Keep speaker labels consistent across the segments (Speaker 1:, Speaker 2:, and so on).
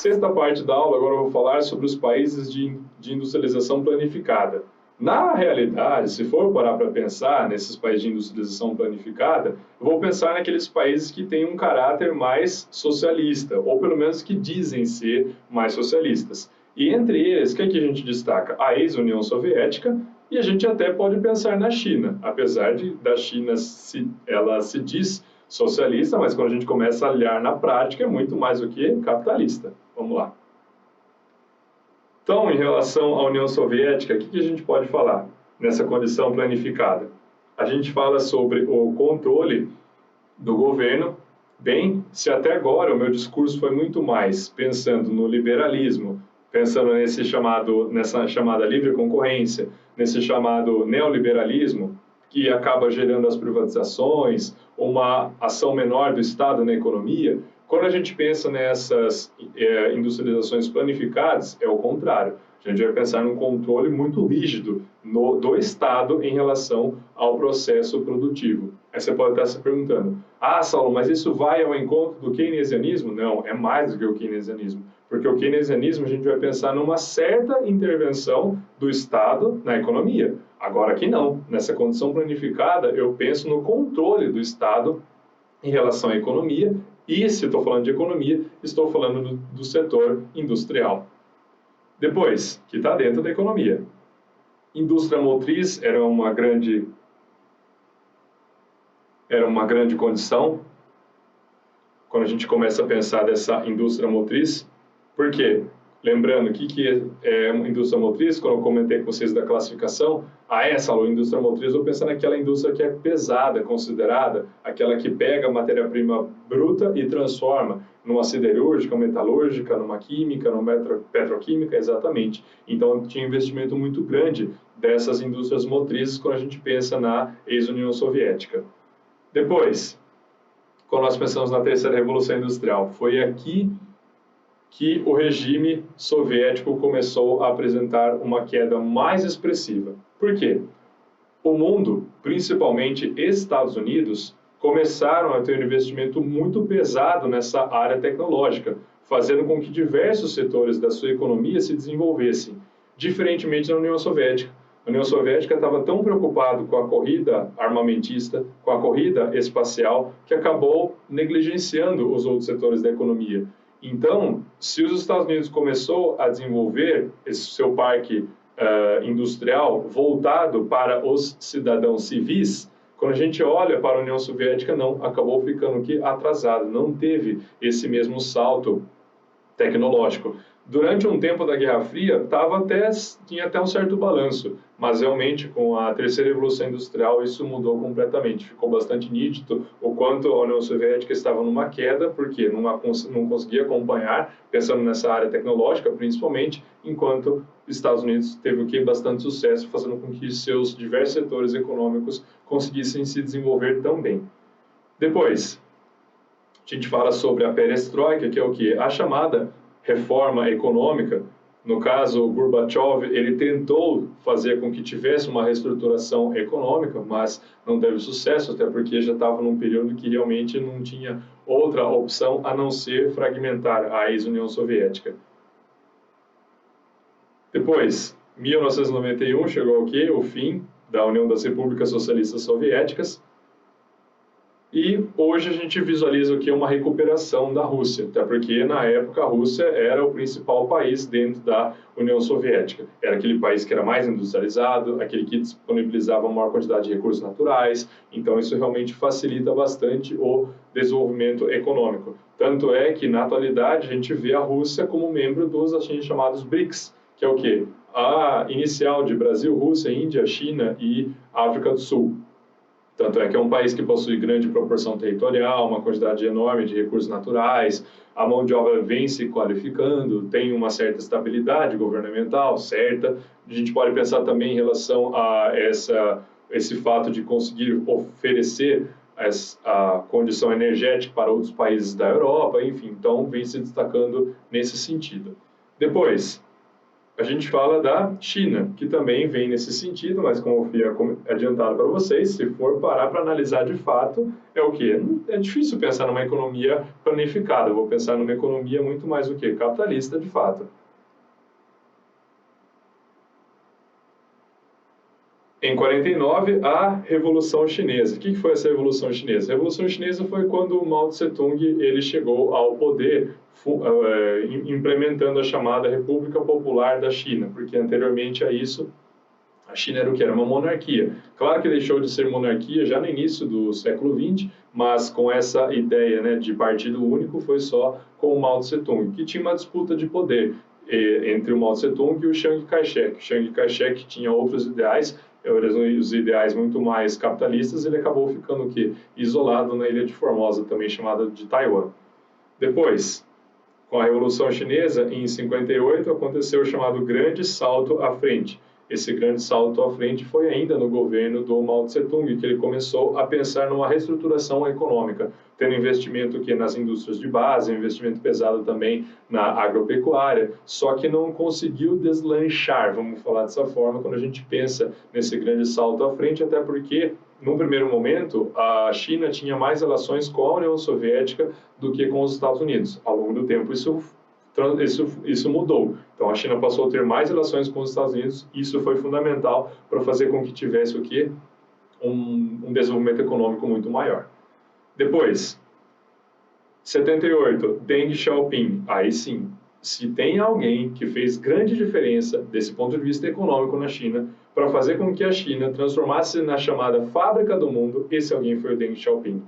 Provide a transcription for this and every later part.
Speaker 1: sexta parte da aula, agora eu vou falar sobre os países de industrialização planificada. Na realidade, se for parar para pensar nesses países de industrialização planificada, eu vou pensar naqueles países que têm um caráter mais socialista, ou pelo menos que dizem ser mais socialistas. E entre eles, o que a gente destaca? A ex-União Soviética, e a gente até pode pensar na China, apesar da China, ela se diz socialista, mas quando a gente começa a olhar na prática, é muito mais do que capitalista. Vamos lá. Então, em relação à União Soviética, o que a gente pode falar nessa condição planificada? A gente fala sobre o controle do governo. Bem, se até agora o meu discurso foi muito mais pensando no liberalismo, pensando nessa chamada livre concorrência, nesse chamado neoliberalismo, que acaba gerando as privatizações, uma ação menor do Estado na economia. Quando a gente pensa nessas industrializações planificadas, é o contrário. A gente vai pensar num controle muito rígido do Estado em relação ao processo produtivo. Aí você pode estar se perguntando, Saulo, mas isso vai ao encontro do keynesianismo? Não, é mais do que o keynesianismo. Porque o keynesianismo a gente vai pensar numa certa intervenção do Estado na economia. Agora aqui não, nessa condição planificada eu penso no controle do Estado em relação à economia e, se estou falando de economia, estou falando do setor industrial. Depois, que está dentro da economia. Indústria motriz era uma grande condição quando a gente começa a pensar dessa indústria motriz. Por quê? Lembrando, o que é uma indústria motriz? Quando eu comentei com vocês da classificação, essa indústria motriz, eu vou pensar naquela indústria que é pesada, considerada, aquela que pega a matéria-prima bruta e transforma numa siderúrgica, metalúrgica, numa química, numa petroquímica, exatamente. Então, tinha um investimento muito grande dessas indústrias motrizes quando a gente pensa na ex-União Soviética. Depois, quando nós pensamos na terceira revolução industrial, foi aqui que o regime soviético começou a apresentar uma queda mais expressiva. Por quê? O mundo, principalmente Estados Unidos, começaram a ter um investimento muito pesado nessa área tecnológica, fazendo com que diversos setores da sua economia se desenvolvessem, diferentemente da União Soviética. A União Soviética estava tão preocupada com a corrida armamentista, com a corrida espacial, que acabou negligenciando os outros setores da economia. Então, se os Estados Unidos começou a desenvolver esse seu parque industrial voltado para os cidadãos civis, quando a gente olha para a União Soviética, não, acabou ficando aqui atrasado, não teve esse mesmo salto tecnológico. Durante um tempo da Guerra Fria, tinha até um certo balanço, mas realmente com a terceira revolução industrial isso mudou completamente. Ficou bastante nítido o quanto a União Soviética estava numa queda, porque não conseguia acompanhar, pensando nessa área tecnológica principalmente, enquanto os Estados Unidos teve bastante sucesso, fazendo com que seus diversos setores econômicos conseguissem se desenvolver também. Depois, a gente fala sobre a perestroika, que é o quê? A chamada reforma econômica. No caso, o Gorbachev, ele tentou fazer com que tivesse uma reestruturação econômica, mas não teve sucesso, até porque já estava num período que realmente não tinha outra opção a não ser fragmentar a ex-União Soviética. Depois, 1991, chegou o quê? O fim da União das Repúblicas Socialistas Soviéticas. E hoje a gente visualiza o que é uma recuperação da Rússia, até porque na época a Rússia era o principal país dentro da União Soviética. Era aquele país que era mais industrializado, aquele que disponibilizava uma maior quantidade de recursos naturais, então isso realmente facilita bastante o desenvolvimento econômico. Tanto é que na atualidade a gente vê a Rússia como membro dos chamados BRICS, que é o quê? A inicial de Brasil, Rússia, Índia, China e África do Sul. Tanto é que é um país que possui grande proporção territorial, uma quantidade enorme de recursos naturais, a mão de obra vem se qualificando, tem uma certa estabilidade governamental, certa. A gente pode pensar também em relação a esse fato de conseguir oferecer a condição energética para outros países da Europa, enfim, então vem se destacando nesse sentido. Depois, a gente fala da China, que também vem nesse sentido, mas como eu havia adiantado para vocês, se for parar para analisar de fato, é o quê? É difícil pensar numa economia planificada, eu vou pensar numa economia muito mais o quê? Capitalista de fato. Em 49, a Revolução Chinesa. O que foi essa Revolução Chinesa? A Revolução Chinesa foi quando Mao Tse-tung ele chegou ao poder implementando a chamada República Popular da China, porque anteriormente a isso a China era o que? Era uma monarquia. Claro que deixou de ser monarquia já no início do século XX, mas com essa ideia, né, de partido único foi só com o Mao Tse-tung, que tinha uma disputa de poder entre o Mao Tse-tung e o Chiang Kai-shek. O Chiang Kai-shek tinha outros ideais, os ideais muito mais capitalistas, ele acabou ficando o quê? Isolado na ilha de Formosa, também chamada de Taiwan. Depois, com a Revolução Chinesa, em 58, aconteceu o chamado Grande Salto à Frente. Esse grande salto à frente foi ainda no governo do Mao Tse-tung, que ele começou a pensar numa reestruturação econômica, tendo investimento aqui nas indústrias de base, investimento pesado também na agropecuária, só que não conseguiu deslanchar, vamos falar dessa forma, quando a gente pensa nesse grande salto à frente, até porque, num primeiro momento, a China tinha mais relações com a União Soviética do que com os Estados Unidos. Ao longo do tempo, isso mudou. Então, a China passou a ter mais relações com os Estados Unidos. Isso foi fundamental para fazer com que tivesse o quê? Um desenvolvimento econômico muito maior. Depois, 78, Deng Xiaoping. Aí sim, se tem alguém que fez grande diferença desse ponto de vista econômico na China, para fazer com que a China transformasse na chamada fábrica do mundo, esse alguém foi o Deng Xiaoping.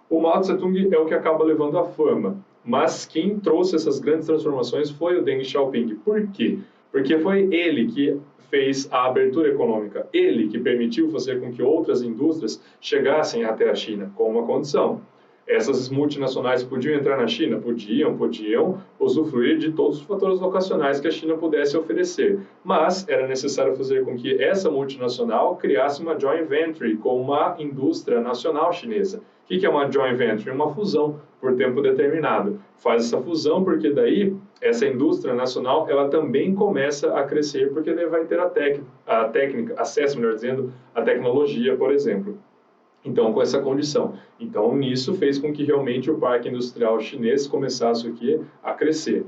Speaker 1: O Mao Tse-tung é o que acaba levando a fama, mas quem trouxe essas grandes transformações foi o Deng Xiaoping. Por quê? Porque foi ele que fez a abertura econômica, ele que permitiu fazer com que outras indústrias chegassem até a China, com uma condição. Essas multinacionais podiam entrar na China? Podiam usufruir de todos os fatores locacionais que a China pudesse oferecer. Mas era necessário fazer com que essa multinacional criasse uma joint venture com uma indústria nacional chinesa. O que é uma joint venture? Uma fusão por tempo determinado. Faz essa fusão porque daí essa indústria nacional ela também começa a crescer porque daí vai ter a técnica, acesso, melhor dizendo, à tecnologia, por exemplo. Então, com essa condição. Então, nisso fez com que realmente o parque industrial chinês começasse aqui a crescer.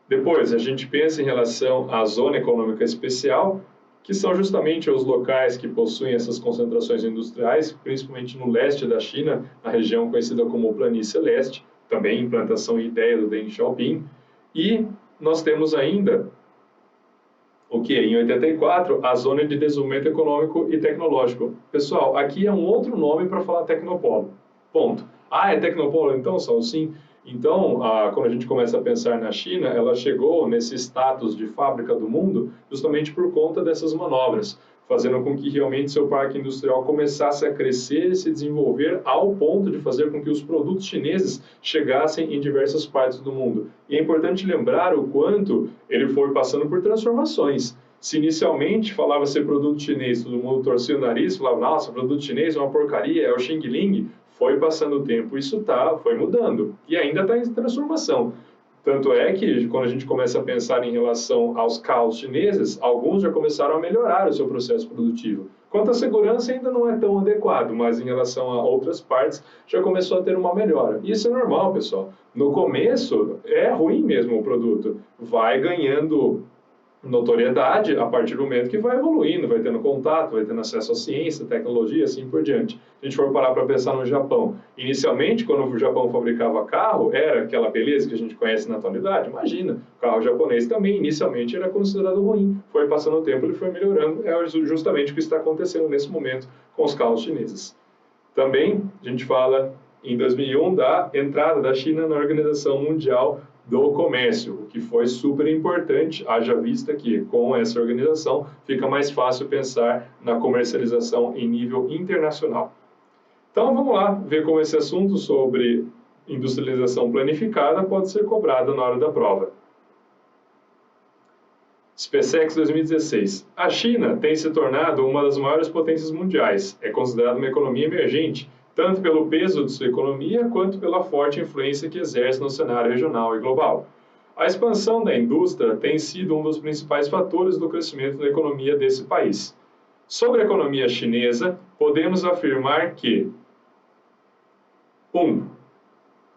Speaker 1: Depois, a gente pensa em relação à zona econômica especial, que são justamente os locais que possuem essas concentrações industriais, principalmente no leste da China, na região conhecida como Planície Leste, também implantação e ideia do Deng Xiaoping. E nós temos ainda o que? Em 84, a Zona de Desenvolvimento Econômico e Tecnológico. Pessoal, aqui é um outro nome para falar Tecnopolo. Ponto. Ah, é Tecnopolo então, Saulo? Sim. Então, quando a gente começa a pensar na China, ela chegou nesse status de fábrica do mundo justamente por conta dessas manobras, fazendo com que realmente seu parque industrial começasse a crescer e se desenvolver ao ponto de fazer com que os produtos chineses chegassem em diversas partes do mundo. E é importante lembrar o quanto ele foi passando por transformações. Se inicialmente falava ser produto chinês, todo mundo torcia o nariz, falava, nossa, produto chinês é uma porcaria, é o Xing Ling. Foi passando o tempo, isso foi mudando e ainda está em transformação. Tanto é que, quando a gente começa a pensar em relação aos carros chineses, alguns já começaram a melhorar o seu processo produtivo. Quanto à segurança, ainda não é tão adequado, mas em relação a outras partes, já começou a ter uma melhora. E isso é normal, pessoal. No começo, é ruim mesmo o produto. Vai ganhando notoriedade a partir do momento que vai evoluindo, vai tendo contato, vai tendo acesso à ciência, tecnologia, assim por diante. Se a gente for parar para pensar no Japão, inicialmente, quando o Japão fabricava carro, era aquela beleza que a gente conhece na atualidade? Imagina, o carro japonês também, inicialmente, era considerado ruim. Foi passando o tempo, ele foi melhorando. É justamente o que está acontecendo nesse momento com os carros chineses. Também, a gente fala, em 2001, da entrada da China na Organização Mundial do Comércio, o que foi super importante, haja vista que com essa organização fica mais fácil pensar na comercialização em nível internacional. Então vamos lá ver como esse assunto sobre industrialização planificada pode ser cobrado na hora da prova. SpaceX 2016. A China tem se tornado uma das maiores potências mundiais. É considerada uma economia emergente, tanto pelo peso de sua economia quanto pela forte influência que exerce no cenário regional e global. A expansão da indústria tem sido um dos principais fatores do crescimento da economia desse país. Sobre a economia chinesa, podemos afirmar que 1.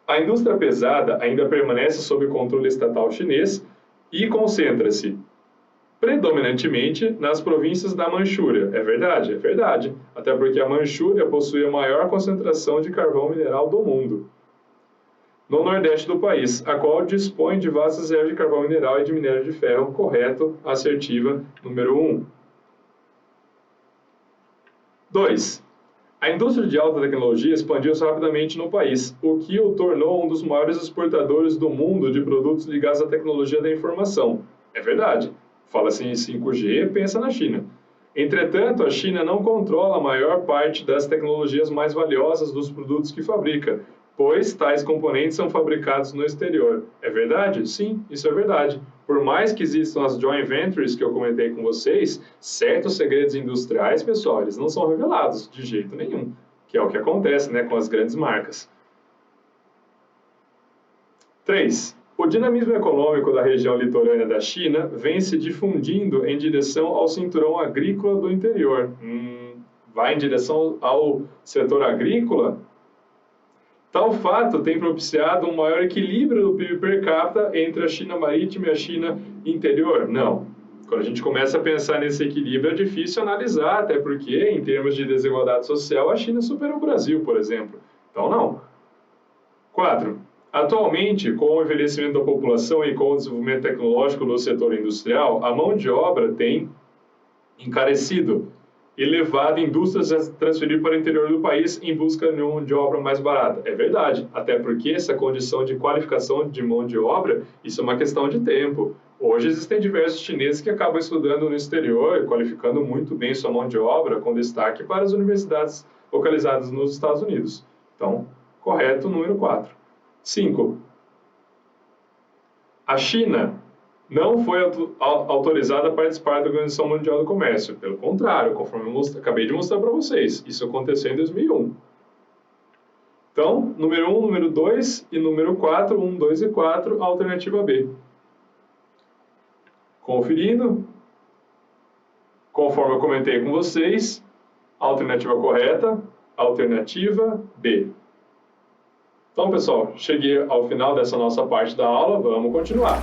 Speaker 1: A indústria pesada ainda permanece sob controle estatal chinês e concentra-se predominantemente nas províncias da Manchúria. É verdade. Até porque a Manchúria possui a maior concentração de carvão mineral do mundo. No nordeste do país, a qual dispõe de vastas reservas de carvão mineral e de minério de ferro. Correto, assertiva, número 1. 2. A indústria de alta tecnologia expandiu-se rapidamente no país, o que o tornou um dos maiores exportadores do mundo de produtos ligados à tecnologia da informação. É verdade. Fala-se em 5G, pensa na China. Entretanto, a China não controla a maior parte das tecnologias mais valiosas dos produtos que fabrica, pois tais componentes são fabricados no exterior. É verdade? Sim, isso é verdade. Por mais que existam as joint ventures que eu comentei com vocês, certos segredos industriais, pessoal, eles não são revelados de jeito nenhum, que é o que acontece, né, com as grandes marcas. 3. O dinamismo econômico da região litorânea da China vem se difundindo em direção ao cinturão agrícola do interior. Vai em direção ao setor agrícola? Tal fato tem propiciado um maior equilíbrio do PIB per capita entre a China marítima e a China interior? Não. Quando a gente começa a pensar nesse equilíbrio, é difícil analisar, até porque, em termos de desigualdade social, a China supera o Brasil, por exemplo. Então, não. 4. Atualmente, com o envelhecimento da população e com o desenvolvimento tecnológico do setor industrial, a mão de obra tem encarecido e levado indústrias a transferir para o interior do país em busca de mão de obra mais barata. É verdade, até porque essa condição de qualificação de mão de obra, isso é uma questão de tempo. Hoje existem diversos chineses que acabam estudando no exterior, qualificando muito bem sua mão de obra, com destaque para as universidades localizadas nos Estados Unidos. Então, correto, número 4. 5. A China não foi autorizada a participar da Organização Mundial do Comércio. Pelo contrário, conforme eu acabei de mostrar para vocês, isso aconteceu em 2001. Então, número 1, número 2 e número 4, 1, 2 e 4, alternativa B. Conferindo, conforme eu comentei com vocês, alternativa correta, alternativa B. Então, pessoal, cheguei ao final dessa nossa parte da aula, vamos continuar.